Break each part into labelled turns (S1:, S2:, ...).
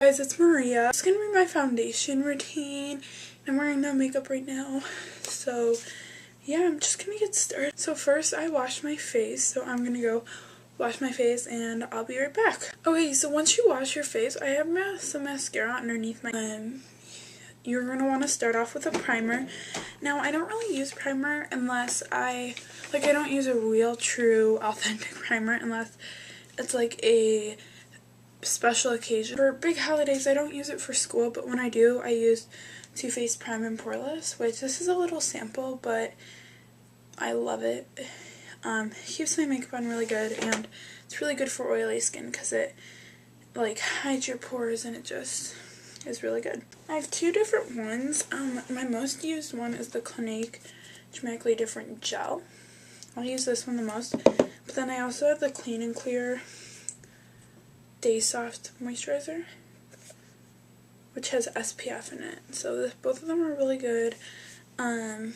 S1: Guys, it's Maria. It's gonna be my foundation routine. I'm wearing no makeup right now, so yeah, I'm just gonna get started. So first I wash my face, so I'm gonna go wash my face and I'll be right back. Okay, so once you wash your face, I have some mascara underneath my you're gonna want to start off with a primer. Now I don't really use primer unless I don't use a real true authentic primer unless it's like a special occasion. For big holidays I don't use it for school, but when I do I use Too Faced Prime and Poreless, which this is a little sample but I love it. Keeps my makeup on really good, and it's really good for oily skin because it hides your pores and it just is really good. I have two different ones. My most used one is the Clinque Dramatically Different Gel. I'll use this one the most, but then I also have the Clean and Clear Day Soft Moisturizer, which has SPF in it. So both of them are really good. I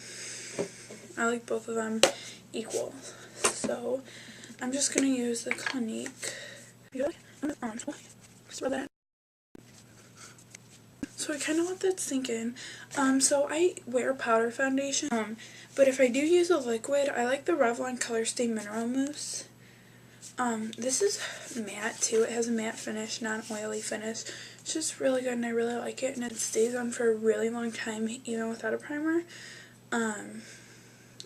S1: like both of them equal. So I'm just going to use the Clinque. So I kind of let that sink in. So I wear powder foundation, but if I do use a liquid, I like the Revlon Color Stay Mineral Mousse. This is matte too. It has a matte finish, not an oily finish. It's just really good and I really like it, and it stays on for a really long time even without a primer. And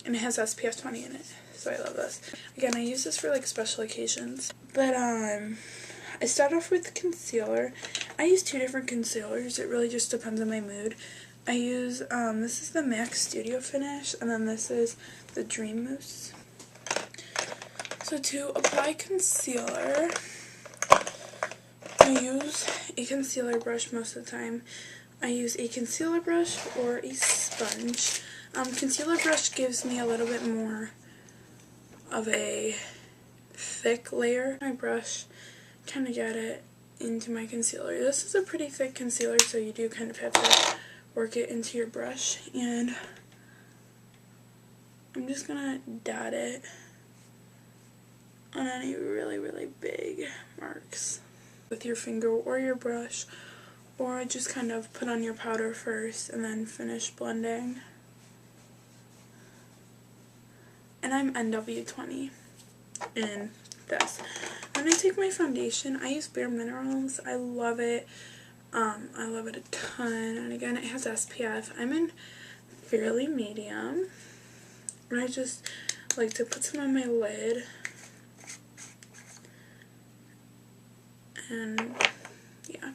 S1: it has SPF 20 in it, so I love this. Again, I use this for special occasions. But I start off with concealer. I use two different concealers. It really just depends on my mood. I use this is the MAC Studio Finish, and then this is the Dream Mousse. So to apply concealer, I use a concealer brush most of the time. I use a concealer brush or a sponge. Concealer brush gives me a little bit more of a thick layer. My brush kind of get it into my concealer. This is a pretty thick concealer, so you do kind of have to work it into your brush. And I'm just gonna dot it on any really big marks with your finger or your brush, or just kind of put on your powder first and then finish blending. And I'm NW20 in this. When I take my foundation, I use bareMinerals. I love it. I love it a ton. And again, it has SPF. I'm in fairly medium. And I just like to put some on my lid. And yeah.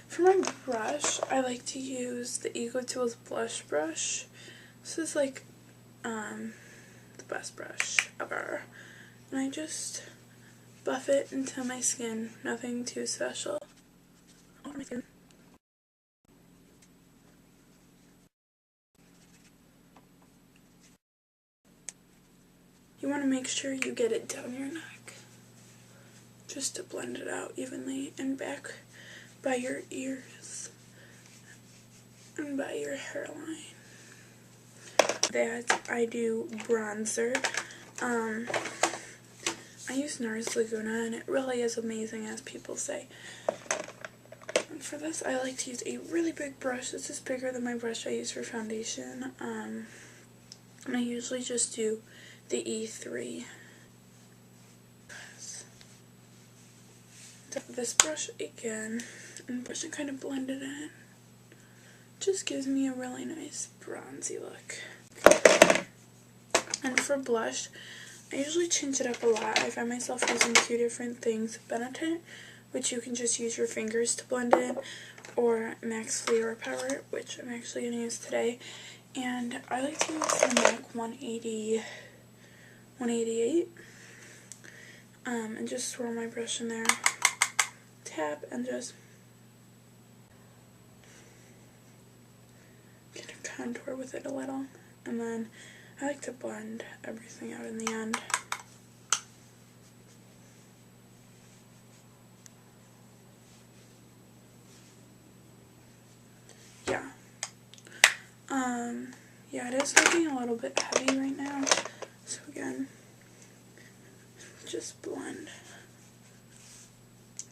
S1: For my brush, I like to use the Ego Tools blush brush. This is the best brush ever. And I just buff it into my skin. Nothing too special. On my skin. You want to make sure you get it down your neck, just to blend it out evenly, and back by your ears and by your hairline. That I do bronzer. I use NARS Lauguna, and it really is amazing, as people say. And for this, I like to use a really big brush. This is bigger than my brush I use for foundation. And I usually just do the E3. This brush again, and brush and kind of blend it in. Just gives me a really nice bronzy look. And for blush, I usually change it up a lot. I find myself using two different things. Benetint, which you can just use your fingers to blend in, or MAC's Fleur Power, which I'm actually going to use today. And I like to use the MAC 188. And just swirl my brush in there. Tap and just kind of contour with it a little. And then I like to blend everything out in the end. Yeah. Yeah, it is looking a little bit heavy right now. So again, just blend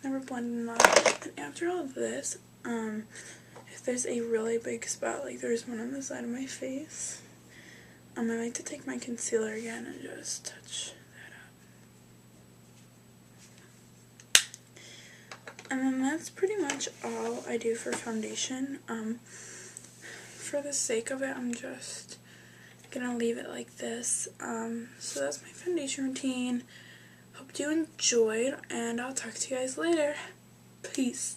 S1: never blended them out. And after all of this, if there's a really big spot, like there's one on the side of my face, I like to take my concealer again and just touch that up. And then that's pretty much all I do for foundation. For the sake of it, I'm just gonna leave it like this. So that's my foundation routine. Hope you enjoyed, and I'll talk to you guys later. Peace.